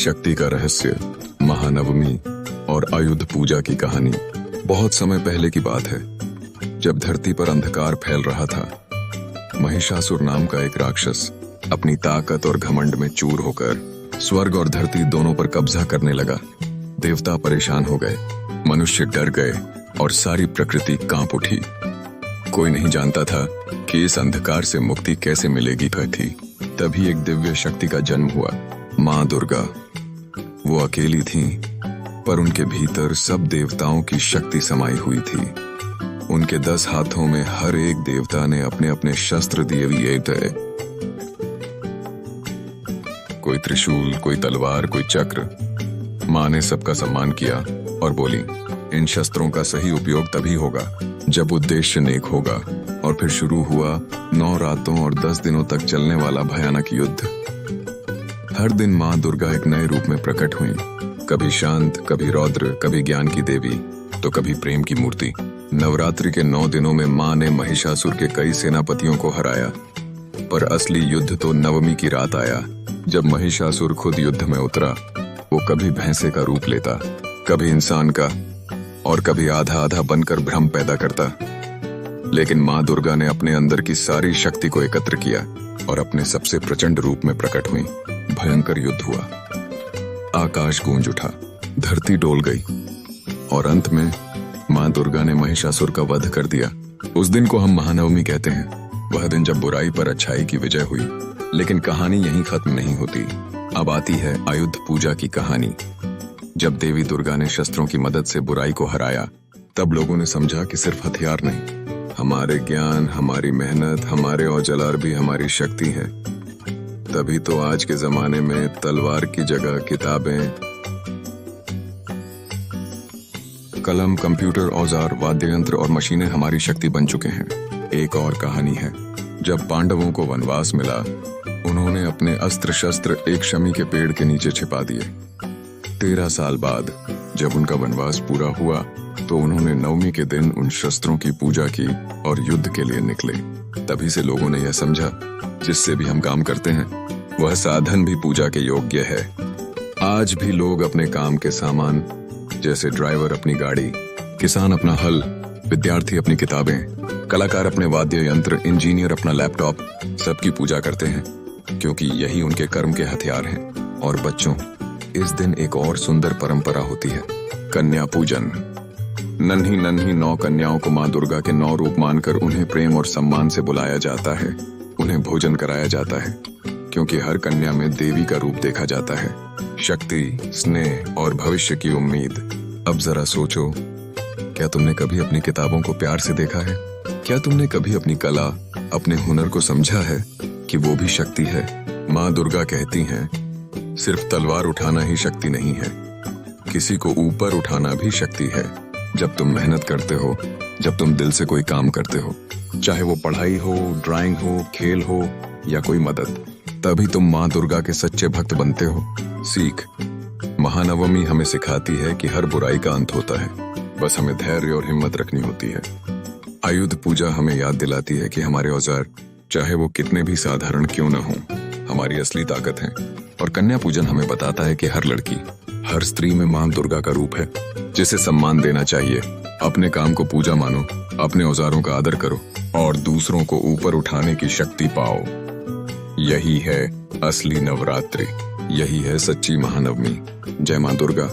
शक्ति का रहस्य, महानवमी और आयुध पूजा की कहानी। बहुत समय पहले की बात है, जब धरती पर अंधकार फैल रहा था। महिषासुर नाम का एक राक्षस अपनी ताकत और घमंड में चूर होकर स्वर्ग और धरती दोनों पर कब्जा करने लगा। देवता परेशान हो गए, मनुष्य डर गए और सारी प्रकृति कांप उठी। कोई नहीं जानता था कि इस अंधकार से मुक्ति कैसे मिलेगी थी। तभी एक दिव्य शक्ति का जन्म हुआ, माँ दुर्गा। वो अकेली थीं, पर उनके भीतर सब देवताओं की शक्ति समाई हुई थी। उनके 10 हाथों में हर एक देवता ने अपने अपने शस्त्र दिए थे। कोई त्रिशूल, कोई तलवार, कोई चक्र। माँ ने सबका सम्मान किया और बोली, इन शस्त्रों का सही उपयोग तभी होगा जब उद्देश्य नेक होगा। और फिर शुरू हुआ 9 रातों और 10 दिनों तक चलने वाला भयानक युद्ध। हर दिन माँ दुर्गा एक नए रूप में प्रकट हुई, कभी शांत, कभी रौद्र, कभी ज्ञान की देवी, तो कभी प्रेम की मूर्ति। नवरात्रि के 9 दिनों में माँ ने महिषासुर के कई सेनापतियों को हराया, पर असली युद्ध तो नवमी की रात आया, जब महिषासुर खुद युद्ध में उतरा। वो कभी भैंसे का रूप लेता, कभी इंसान का, और कभी आधा आधा बनकर भ्रम पैदा करता। लेकिन माँ दुर्गा ने अपने अंदर की सारी शक्ति को एकत्र किया और अपने सबसे प्रचंड रूप में प्रकट हुई। भयंकर युद्ध हुआ, आकाश गूंज उठा, धरती डोल गई और अंत में माँ दुर्गा ने महिषासुर का वध कर दिया। उस दिन को हम महानवमी कहते हैं, वह दिन जब बुराई पर अच्छाई की विजय हुई। लेकिन कहानी यहीं खत्म नहीं होती। अब आती है आयुध पूजा की कहानी। जब देवी दुर्गा ने शस्त्रों की मदद से बुराई को हराया, तब लोगों ने समझा कि सिर्फ हथियार नहीं, हमारे ज्ञान, हमारी मेहनत, हमारे औजार भी हमारी शक्ति है। तभी तो आज के जमाने में तलवार की जगह किताबें, कलम, कंप्यूटर, औजार, वाद्य यंत्र और मशीनें हमारी शक्ति बन चुके हैं। एक और कहानी है, जब पांडवों को वनवास मिला, उन्होंने अपने अस्त्र शस्त्र एक शमी के पेड़ के नीचे छिपा दिए। 13 साल बाद जब उनका वनवास पूरा हुआ, तो उन्होंने नवमी के दिन उन शस्त्रों की पूजा की और युद्ध के लिए निकले। तभी से लोगों ने यह समझा, जिससे भी हम काम करते हैं, वह साधन भी पूजा के योग्य है। आज भी लोग अपने काम के सामान, जैसे ड्राइवर अपनी गाड़ी, किसान अपना हल, विद्यार्थी अपनी किताबें, कलाकार अपने वाद्य यंत्र, इंजीनियर अपना लैपटॉप, सबकी पूजा करते हैं, क्योंकि यही उनके कर्म के हथियार हैं। और बच्चों, इस दिन एक और सुंदर परंपरा होती है, कन्या पूजन। नन्ही नन्ही 9 कन्याओं को माँ दुर्गा के 9 रूप मानकर उन्हें प्रेम और सम्मान से बुलाया जाता है। उन्हें भोजन कराया जाता है, क्योंकि हर कन्या में देवी का रूप देखा जाता है, शक्ति, स्नेह और भविष्य की उम्मीद। अब जरा सोचो, क्या तुमने कभी अपनी किताबों को प्यार से देखा है? क्या तुमने कभी अपनी कला, अपने हुनर को समझा है कि वो भी शक्ति है? माँ दुर्गा कहती हैं, सिर्फ तलवार उठाना ही शक्ति नहीं है, किसी को ऊपर उठाना भी शक्ति है। जब तुम मेहनत करते हो, जब तुम दिल से कोई काम करते हो, चाहे वो पढ़ाई हो, ड्राइंग हो, खेल हो या कोई मदद, तभी तुम माँ दुर्गा के सच्चे भक्त बनते हो। सीख, महानवमी हमें सिखाती है कि हर बुराई का अंत होता है, बस हमें धैर्य और हिम्मत रखनी होती है। आयुध पूजा हमें याद दिलाती है कि हमारे औजार, चाहे वो कितने भी साधारण क्यों न हो, हमारी असली ताकत है। और कन्या पूजन हमें बताता है कि हर लड़की, हर स्त्री में माँ दुर्गा का रूप है, जिसे सम्मान देना चाहिए। अपने काम को पूजा मानो, अपने औजारों का आदर करो और दूसरों को ऊपर उठाने की शक्ति पाओ। यही है असली नवरात्रि, यही है सच्ची महानवमी। जय माँ दुर्गा।